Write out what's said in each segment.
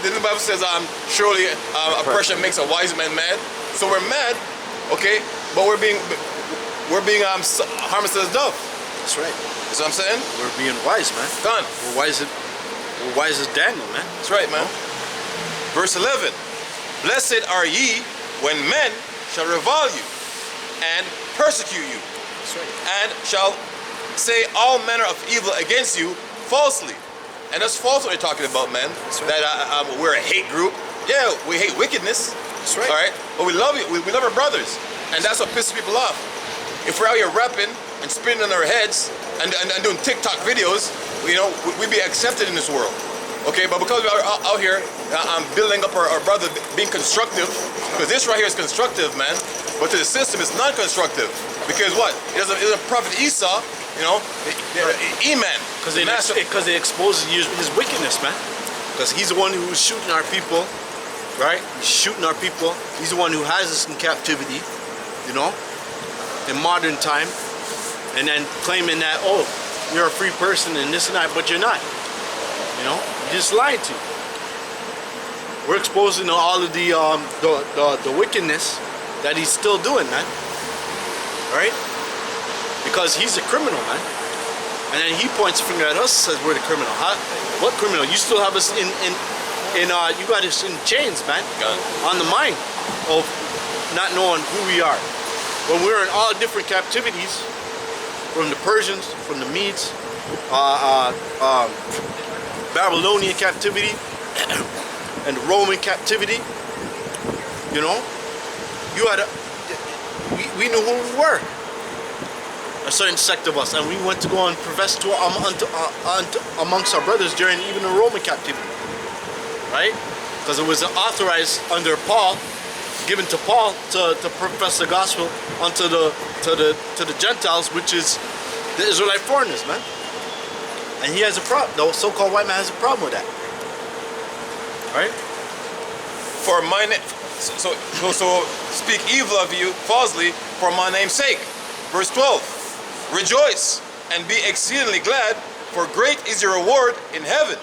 The Bible says, surely oppression makes a wise man mad. So we're mad, okay, but we're being harmless as a dove. That's right. That's what I'm saying? We're being wise, man. Done. We're wise as Daniel, man. That's right, man. Verse 11. Blessed are ye when men shall revile you and persecute you. That's right. And shall say all manner of evil against you falsely. And that's false what they're talking about, man. Right. That we're a hate group. Yeah, we hate wickedness. That's right. All right, but we love you. We love our brothers, and that's what pisses people off. If we're out here rapping and spinning on our heads and doing TikTok videos, you know, we'd be accepted in this world. Okay, but because we're out here building up our brother, being constructive, because this right here is constructive, man. But to the system, it's not constructive. Because what? It doesn't profit Esau, you know, E-man. Because it exposes his wickedness, man. Because he's the one who's shooting our people, right? He's shooting our people. He's the one who has us in captivity, you know, in modern time. And then claiming that, oh, you're a free person and this and that, but you're not. You know, you just lied to. We're exposing all of the wickedness that he's still doing, man. Right? Because he's a criminal, man. And then he points a finger at us and says we're the criminal. What criminal? You still have us you got us in chains, man. On the mind of not knowing who we are. When we're in all different captivities, from the Persians, from the Medes, Babylonian captivity, and the Roman captivity, you know, we knew who we were. A certain sect of us, and we went to go and profess to amongst our brothers during even the Roman captivity, right? Because it was authorized under Paul, given to Paul to profess the gospel unto the Gentiles, which is the Israelite foreigners, man. And he has a problem. The so-called white man has a problem with that, right? For my name, so speak evil of you falsely for my name's sake. Verse 12. Rejoice and be exceedingly glad, for great is your reward in heaven.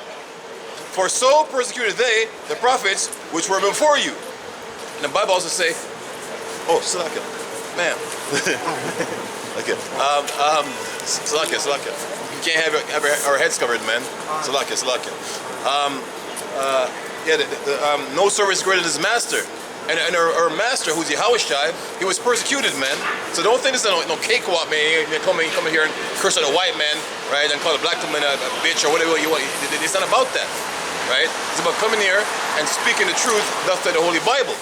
For so persecuted they the prophets which were before you. And the Bible also say, oh, Salakia, man. Okay. Salakia. You can't have our heads covered, man. Salakia. No servant is greater than his master. And our master, who's Yahushua, he was persecuted, man. So don't think this is no cakewalk, man. You come in here and curse at a white man, right? And call a black woman a bitch or whatever you want. It's not about that, right? It's about coming here and speaking the truth, thus said the Holy Bible.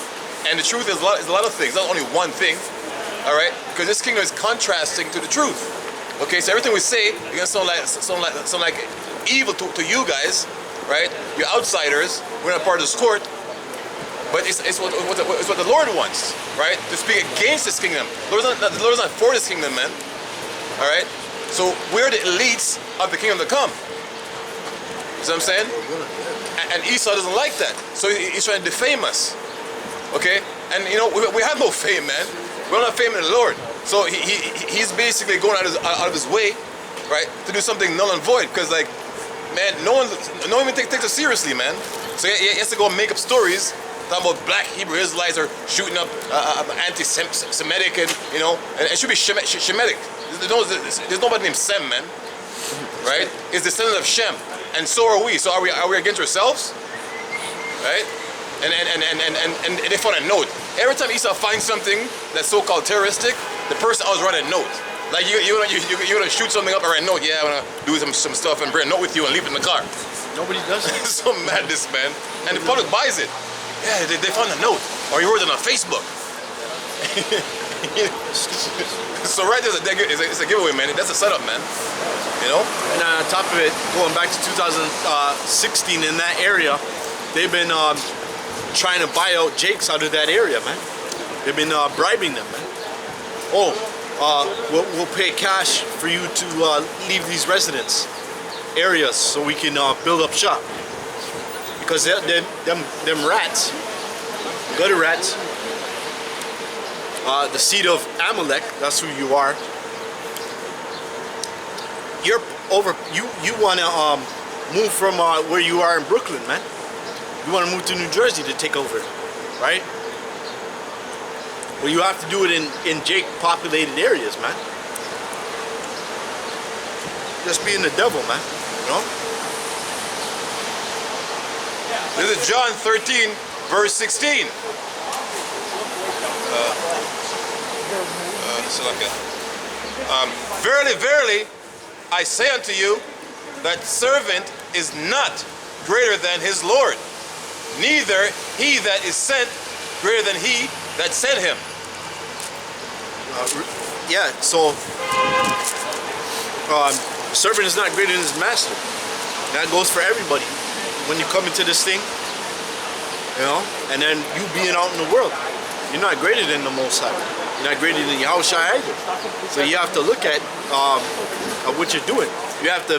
And the truth is a lot of things, not only one thing, all right? Because this kingdom is contrasting to the truth. Okay, so everything we say, you're gonna sound like evil to you guys, right? You're outsiders. We're not part of this court. But it's what the Lord wants, right? To speak against this kingdom. The Lord's not for this kingdom, man. All right? So we're the elites of the kingdom to come. You see what I'm saying? And Esau doesn't like that. So he's trying to defame us. Okay? And you know, we have no fame, man. We don't have fame in the Lord. So he's basically going out of his way, right, to do something null and void. Because, like, man, no one even takes us seriously, man. So he has to go and make up stories talking about black Hebrew Israelites are shooting up anti-Semitic, and you know, and it should be Shemitic. There's nobody named Sem, man. Right? It's the descendant of Shem, and so are we. So are we against ourselves? Right? And they found a note. Every time Esau finds something that's so-called terroristic, the person always write a note. Like you wanna shoot something up or write a note. Yeah, I wanna do some stuff and bring a note with you and leave it in the car. Nobody does it. It's so madness, man. And the public buys it. Yeah, they found a note, or you wrote it on Facebook. So right there's it's a giveaway, man. That's a setup, man. You know. And on top of it, going back to 2016 in that area, they've been trying to buy out Jakes out of that area, man. They've been bribing them, man. Oh, we'll pay cash for you to leave these residence areas so we can build up shop. Because them rats, gutter rats, the seed of Amalek, that's who you are. You want to move from where you are in Brooklyn, man. You want to move to New Jersey to take over, right? Well, you have to do it in Jake populated areas, man. Just being the devil, man. You know? This is John 13, verse 16. Verily, verily, I say unto you, that servant is not greater than his Lord, neither he that is sent greater than he that sent him. Yeah, so servant is not greater than his master. That goes for everybody. When you come into this thing, you know, and then you being out in the world, you're not greater than the Most High. You're not greater than Yahushua either. So you have to look at what you're doing. You have to,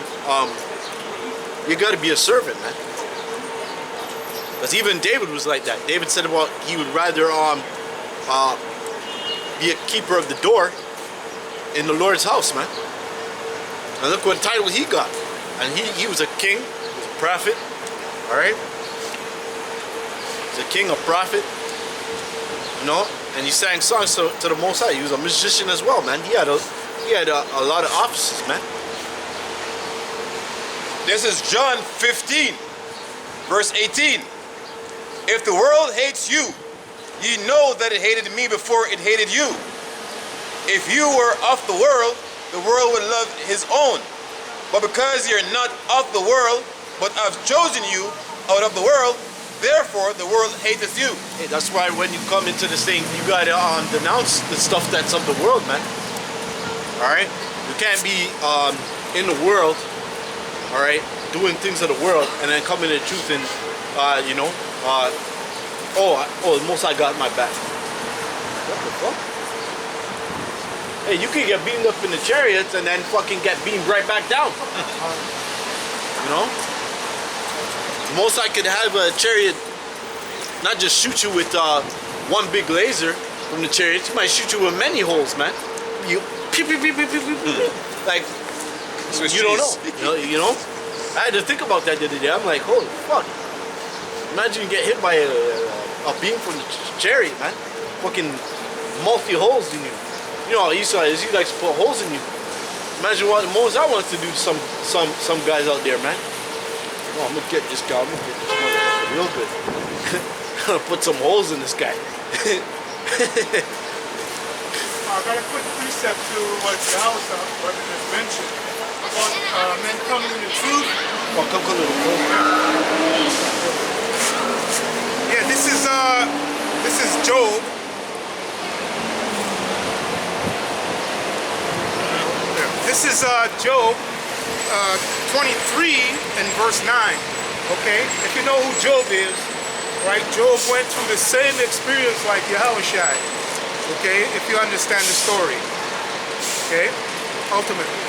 you got to be a servant, man. Because even David was like that. David said about he would rather be a keeper of the door in the Lord's house, man. And look what title he got. And he was a king, he was a prophet, all right? He's a king, a prophet, you know? And he sang songs to the Most High. He was a musician as well, man. He had a lot of offices, man. This is John 15, verse 18. If the world hates you, ye know that it hated me before it hated you. If you were of the world would love his own. But because you're not of the world, but I've chosen you out of the world, therefore the world hateth you. Hey, that's why when you come into this thing, you gotta denounce the stuff that's of the world, man. All right? You can't be in the world, all right, doing things of the world, and then come into the truth and, you know, the Most High got my back. What the fuck? Hey, you can get beamed up in the chariots and then fucking get beamed right back down. You know? The Most High could have a chariot not just shoot you with one big laser from the chariot. He might shoot you with many holes, man. You pew, pew, pew, pew, pew, pew, pew. Like, Swiss you don't cheese. know. You know? I had to think about that the other day. I'm like, holy fuck. Imagine you get hit by a beam from the chariot, man. Fucking multi-holes in you. You know, he likes to put holes in you. Imagine what Moses wants to do to some guys out there, man. Oh, I'm gonna get this guy. I'm gonna get this motherfucker real good. I'm gonna put some holes in this guy. I got a quick precept to what Yahushua has mentioned about men coming in the truth. Oh, come a little closer. Yeah, this is Job. This is Job 23 and verse 9. Okay, if you know who Job is, right? Job went through the same experience like Yahushua. Okay, if you understand the story. Okay, ultimately,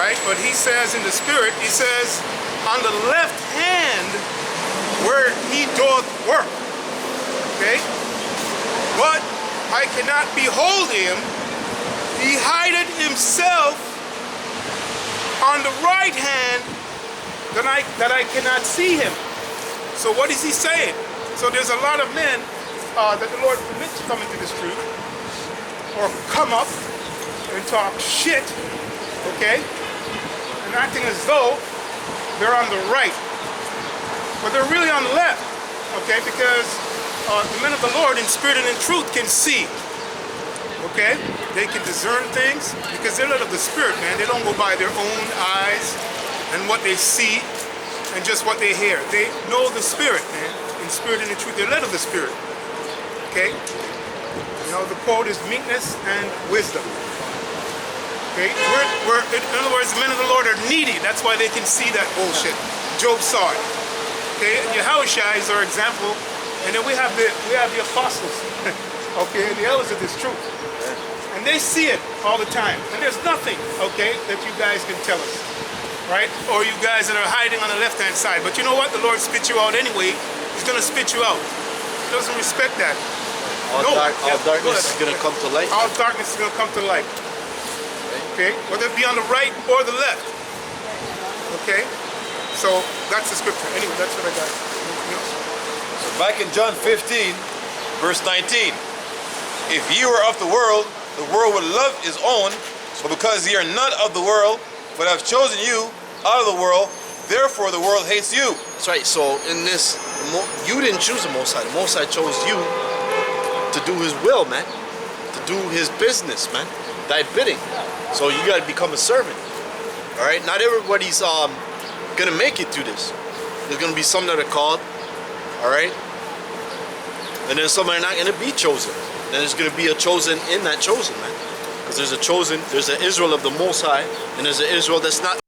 right? But he says in the spirit, he says, on the left hand where he doth work. Okay, but I cannot behold him. He hideth himself on the right hand that I cannot see him. So what is he saying? So there's a lot of men that the Lord permits to come into this truth or come up and talk shit, okay, and acting as though they're on the right, but they're really on the left, okay, because the men of the Lord in spirit and in truth can see. Okay, they can discern things because they're led of the Spirit, man. They don't go by their own eyes and what they see and just what they hear. They know the Spirit, man. In spirit and in truth, they're led of the Spirit. Okay, you know the quote is meekness and wisdom. Okay, in other words, the men of the Lord are needy. That's why they can see that bullshit. Job saw it. Okay, and Yahushua is our example, and then we have the apostles. Okay, and the elders of this truth. And they see it all the time. And there's nothing, okay, that you guys can tell us, right? Or you guys that are hiding on the left-hand side. But you know what? The Lord spit you out anyway. He's going to spit you out. He doesn't respect that. All darkness is going to come to light. All darkness is going to come to light. Okay? Whether it be on the right or the left. Okay? So that's the scripture. Anyway, that's what I got. back in John 15, verse 19. If ye were of the world would love his own, but because ye are not of the world, but have chosen you out of the world, therefore the world hates you. That's right. So in this, you didn't choose the Most High. The Most High chose you to do His will, man. To do His business, man. Thy bidding. So you got to become a servant. All right. Not everybody's gonna make it through this. There's gonna be some that are called. All right. And then some are not gonna be chosen. Then there's gonna be a chosen in that chosen, man. Because there's a chosen, there's an Israel of the Most High, and there's an Israel that's not.